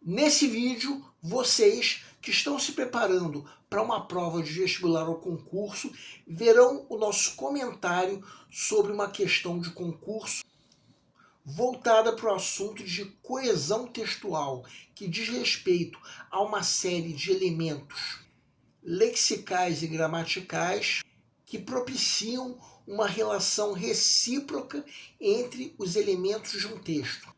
Nesse vídeo, vocês que estão se preparando para uma prova de vestibular ou concurso verão o nosso comentário sobre uma questão de concurso voltada para o assunto de coesão textual, que diz respeito a uma série de elementos lexicais e gramaticais que propiciam uma relação recíproca entre os elementos de um texto.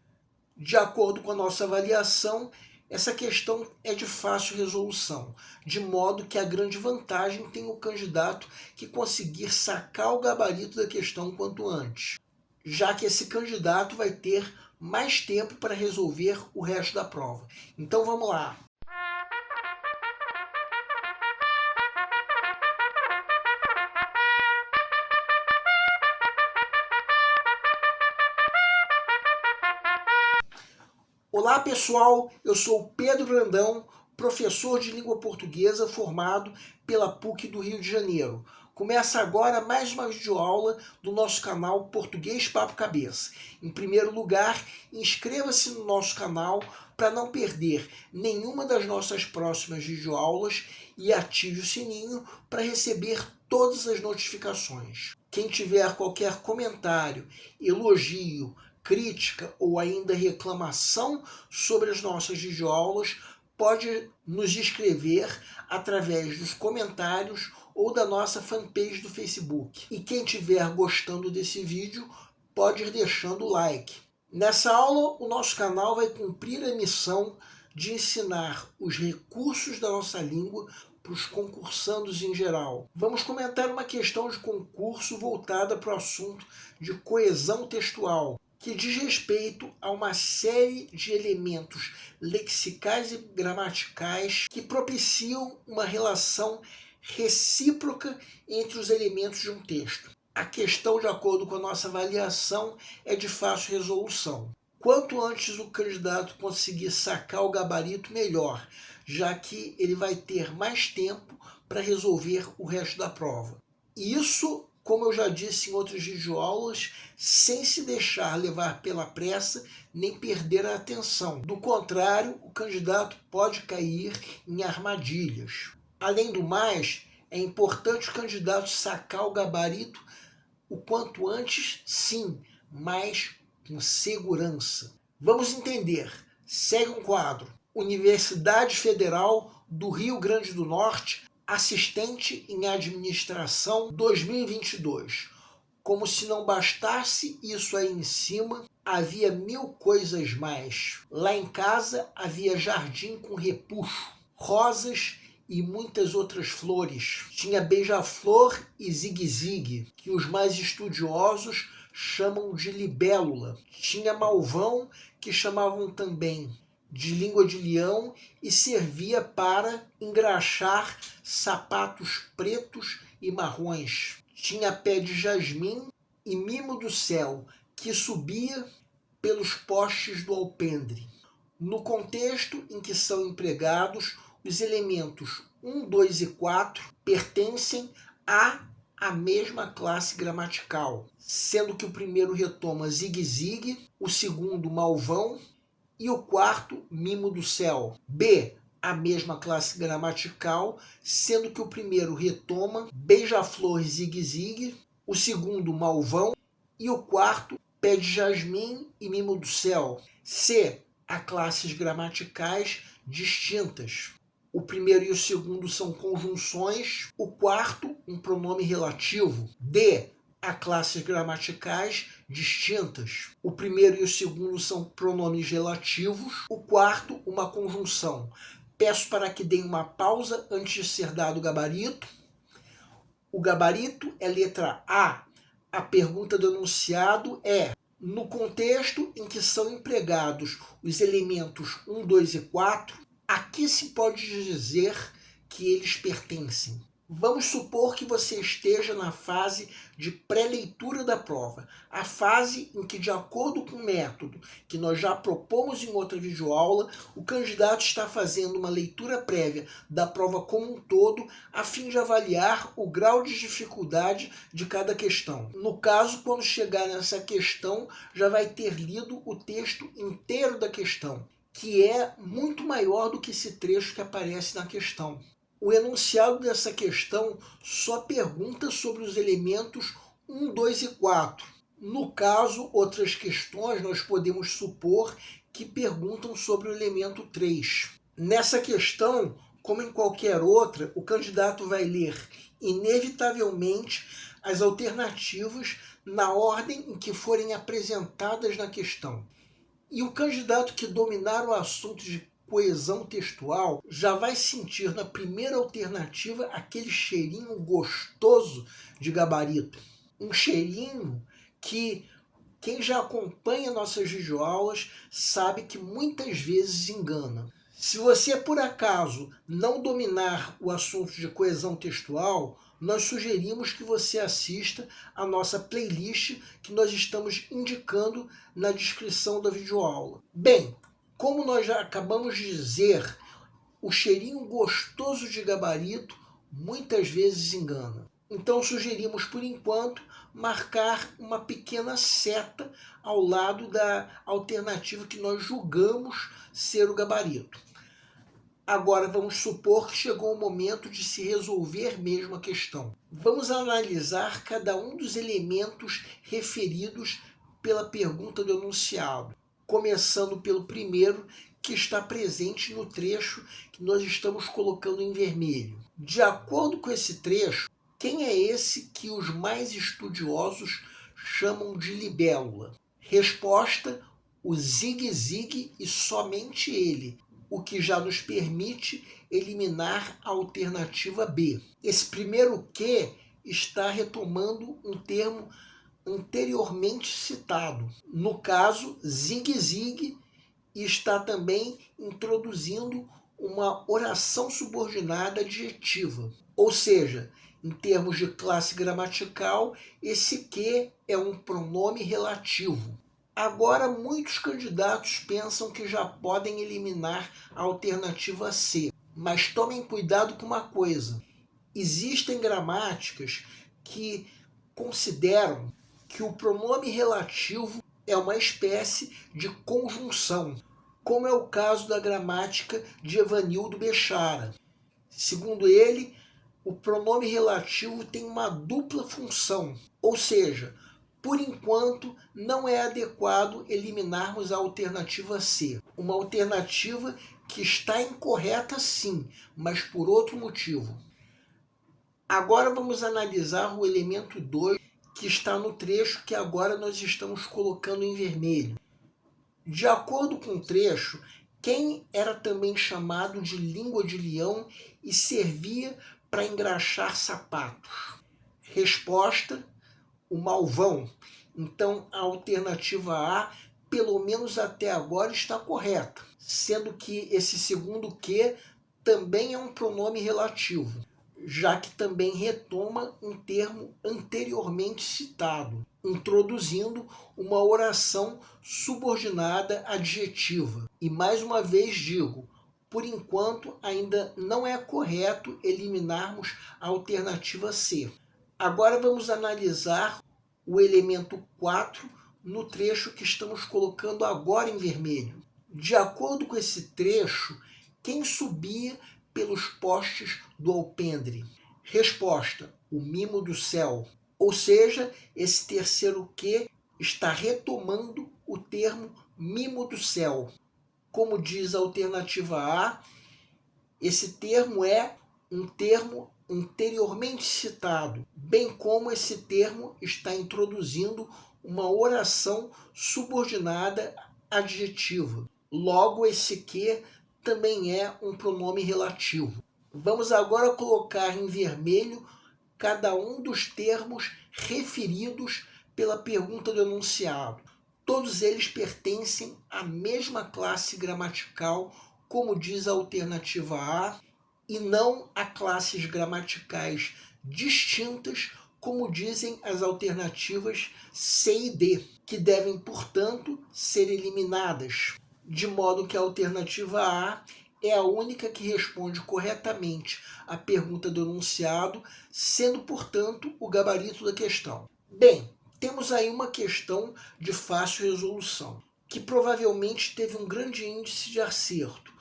De acordo com a nossa avaliação, essa questão é de fácil resolução, de modo que a grande vantagem tem o candidato que conseguir sacar o gabarito da questão quanto antes, já que esse candidato vai ter mais tempo para resolver o resto da prova. Então vamos lá! Olá pessoal, eu sou o Pedro Brandão, professor de língua portuguesa formado pela PUC do Rio de Janeiro. Começa agora mais uma videoaula do nosso canal Português Papo Cabeça. Em primeiro lugar, inscreva-se no nosso canal para não perder nenhuma das nossas próximas videoaulas e ative o sininho para receber todas as notificações. Quem tiver qualquer comentário, elogio, crítica ou ainda reclamação sobre as nossas videoaulas, pode nos escrever através dos comentários ou da nossa fanpage do Facebook. E quem estiver gostando desse vídeo, pode ir deixando o like. Nessa aula, o nosso canal vai cumprir a missão de ensinar os recursos da nossa língua para os concursandos em geral. Vamos comentar uma questão de concurso voltada para o assunto de coesão textual, que diz respeito a uma série de elementos lexicais e gramaticais que propiciam uma relação recíproca entre os elementos de um texto. A questão, de acordo com a nossa avaliação, é de fácil resolução. Quanto antes o candidato conseguir sacar o gabarito, melhor, já que ele vai ter mais tempo para resolver o resto da prova. Isso, como eu já disse em outras videoaulas, sem se deixar levar pela pressa nem perder a atenção. Do contrário, o candidato pode cair em armadilhas. Além do mais, é importante o candidato sacar o gabarito o quanto antes, sim, mas com segurança. Vamos entender. Segue um quadro. Universidade Federal do Rio Grande do Norte, assistente em administração 2022. Como se não bastasse isso aí em cima, havia mil coisas mais. Lá em casa havia jardim com repuxo, rosas e muitas outras flores. Tinha beija-flor e zigue-zigue, que os mais estudiosos chamam de libélula. Tinha malvão, que chamavam também de língua de leão, e servia para engraxar sapatos pretos e marrons. Tinha pé de jasmim e mimo do céu, que subia pelos postes do alpendre. No contexto em que são empregados, os elementos 1, 2 e 4 pertencem à mesma classe gramatical, sendo que o primeiro retoma zigue-zigue, o segundo malvão e o quarto mimo do céu. B, a mesma classe gramatical, sendo que o primeiro retoma beija-flor e zigue-zigue, o segundo malvão e o quarto pé de jasmim e mimo do céu. C, a classes gramaticais distintas. O primeiro e o segundo são conjunções, o quarto um pronome relativo. D, a classes gramaticais distintas. O primeiro e o segundo são pronomes relativos, o quarto uma conjunção. Peço para que deem uma pausa antes de ser dado o gabarito. O gabarito é letra A. A pergunta do enunciado é: no contexto em que são empregados os elementos 1, 2 e 4, a que se pode dizer que eles pertencem? Vamos supor que você esteja na fase de pré-leitura da prova, a fase em que, de acordo com o método que nós já propomos em outra videoaula, o candidato está fazendo uma leitura prévia da prova como um todo, a fim de avaliar o grau de dificuldade de cada questão. No caso, quando chegar nessa questão, já vai ter lido o texto inteiro da questão. que é muito maior do que esse trecho que aparece na questão. O enunciado dessa questão só pergunta sobre os elementos 1, 2 e 4. No caso, outras questões nós podemos supor que perguntam sobre o elemento 3. Nessa questão, como em qualquer outra, o candidato vai ler inevitavelmente as alternativas na ordem em que forem apresentadas na questão. E o candidato que dominar o assunto de coesão textual já vai sentir na primeira alternativa aquele cheirinho gostoso de gabarito. Um cheirinho que quem já acompanha nossas videoaulas sabe que muitas vezes engana. Se você, por acaso, não dominar o assunto de coesão textual, nós sugerimos que você assista a nossa playlist que nós estamos indicando na descrição da videoaula. Bem, como nós já acabamos de dizer, o cheirinho gostoso de gabarito muitas vezes engana. Então sugerimos, por enquanto, marcar uma pequena seta ao lado da alternativa que nós julgamos ser o gabarito. Agora vamos supor que chegou o momento de se resolver mesmo a questão. Vamos analisar cada um dos elementos referidos pela pergunta do enunciado, começando pelo primeiro, que está presente no trecho que nós estamos colocando em vermelho. De acordo com esse trecho, quem é esse que os mais estudiosos chamam de libélula? Resposta: o zigue-zigue e somente ele, o que já nos permite eliminar a alternativa B. Esse primeiro que está retomando um termo anteriormente citado, no caso, zigue-zigue, e está também introduzindo uma oração subordinada adjetiva. Ou seja, em termos de classe gramatical, esse que é um pronome relativo. Agora, muitos candidatos pensam que já podem eliminar a alternativa C, mas tomem cuidado com uma coisa. Existem gramáticas que consideram que o pronome relativo é uma espécie de conjunção, como é o caso da gramática de Evanildo Bechara. Segundo ele, o pronome relativo tem uma dupla função, ou seja, por enquanto, não é adequado eliminarmos a alternativa C. Uma alternativa que está incorreta sim, mas por outro motivo. Agora vamos analisar o elemento 2, que está no trecho que agora nós estamos colocando em vermelho. De acordo com o trecho, quem era também chamado de língua de leão e servia para engraxar sapatos? Resposta: o malvão. Então a alternativa A, pelo menos até agora, está correta, sendo que esse segundo que também é um pronome relativo, já que também retoma um termo anteriormente citado, introduzindo uma oração subordinada adjetiva. E mais uma vez digo, por enquanto ainda não é correto eliminarmos a alternativa C. Agora vamos analisar o elemento 4 no trecho que estamos colocando agora em vermelho. De acordo com esse trecho, quem subia pelos postes do alpendre? Resposta: o mimo do céu. Ou seja, esse terceiro que está retomando o termo mimo do céu. Como diz a alternativa A, esse termo é um termo anteriormente citado, bem como esse termo está introduzindo uma oração subordinada adjetiva. Logo, esse que também é um pronome relativo. Vamos agora colocar em vermelho cada um dos termos referidos pela pergunta do enunciado. Todos eles pertencem à mesma classe gramatical, como diz a alternativa A, e não a classes gramaticais distintas, como dizem as alternativas C e D, que devem, portanto, ser eliminadas, de modo que a alternativa A é a única que responde corretamente à pergunta do enunciado, sendo, portanto, o gabarito da questão. Bem, temos aí uma questão de fácil resolução. que provavelmente teve um grande índice de acerto.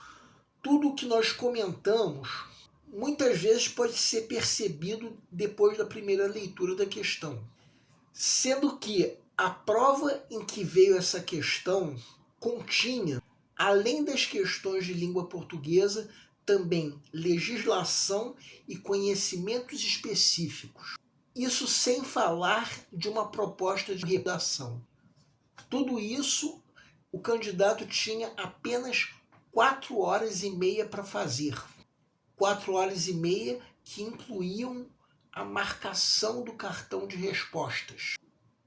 Tudo o que nós comentamos muitas vezes pode ser percebido depois da primeira leitura da questão, sendo que a prova em que veio essa questão continha, além das questões de língua portuguesa, também legislação e conhecimentos específicos. Isso sem falar de uma proposta de redação. Tudo isso o candidato tinha apenas 4 horas e meia para fazer. 4 horas e meia que incluíam a marcação do cartão de respostas.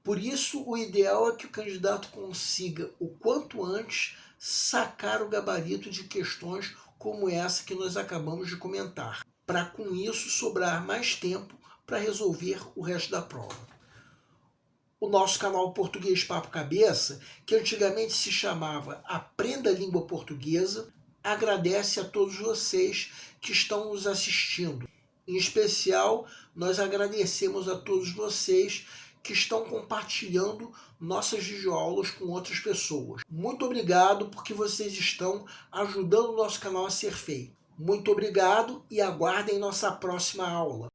Por isso, o ideal é que o candidato consiga, o quanto antes, sacar o gabarito de questões como essa que nós acabamos de comentar, para com isso sobrar mais tempo para resolver o resto da prova. O nosso canal Português Papo Cabeça, que antigamente se chamava Aprenda a Língua Portuguesa, agradece a todos vocês que estão nos assistindo. Em especial, nós agradecemos a todos vocês que estão compartilhando nossas videoaulas com outras pessoas. Muito obrigado porque vocês estão ajudando o nosso canal a ser feito. Muito obrigado e aguardem nossa próxima aula.